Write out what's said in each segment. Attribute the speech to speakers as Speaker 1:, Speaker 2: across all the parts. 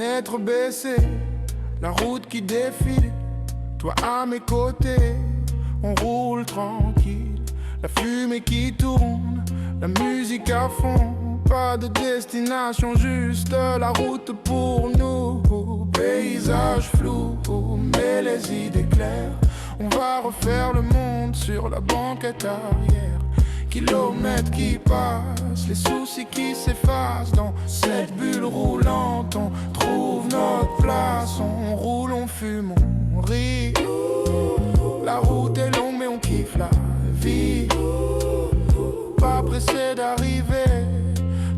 Speaker 1: fenêtres baissées, la route qui défile, toi à mes côtés, on roule tranquille. La fumée qui tourne, la musique à fond. Pas de destination, juste la route pour nous. Paysage flou, mais les idées claires. On va refaire le monde sur la banquette arrière. Kilomètres qui passent, les soucis qui s'effacent. Dans cette bulle roulante, on trouve notre place. On roule, on fume, on rit. La route est longue mais on kiffe la vie. Pas pressé d'arriver,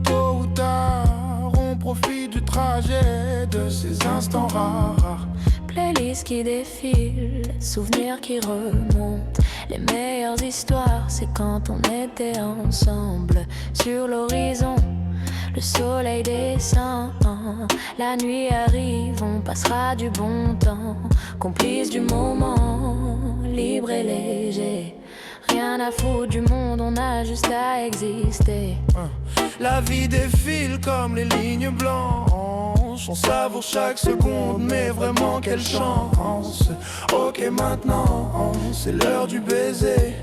Speaker 1: tôt ou tard, on profite du trajet, de ces instants rares.
Speaker 2: Playlist qui défile, souvenirs qui remontent. Les meilleures histoires, c'est quand on était ensemble. Sur l'horizon, le soleil descend. La nuit arrive, on passera du bon temps. Complice du moment, libre et léger. Rien à foutre du monde, on a juste à exister.
Speaker 1: La vie défile comme les lignes blanches. On savoure chaque seconde, mais vraiment quelle chance. Ok maintenant, c'est l'heure du baiser.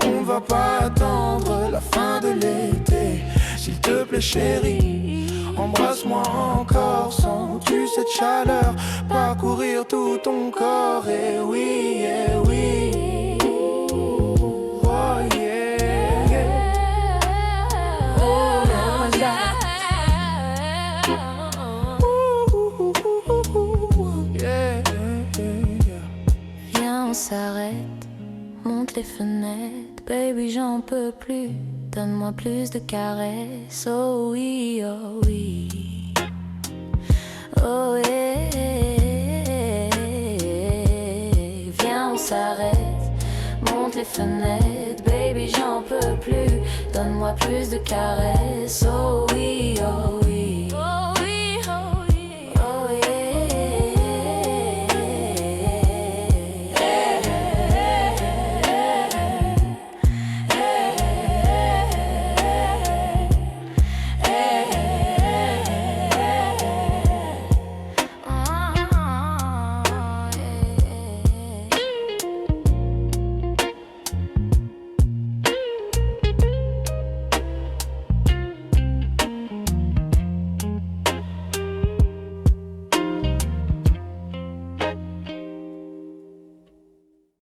Speaker 1: On va pas attendre la fin de l'été. S'il te plaît chérie, embrasse-moi encore. Sens-tu cette chaleur parcourir tout ton corps? Et oui, eh oui.
Speaker 2: On s'arrête, monte les fenêtres, baby j'en peux plus, donne-moi plus de caresses, oh oui, oh oui, oh yeah. Viens on s'arrête, monte les fenêtres, baby j'en peux plus, donne-moi plus de caresses, oh oui, oh oui.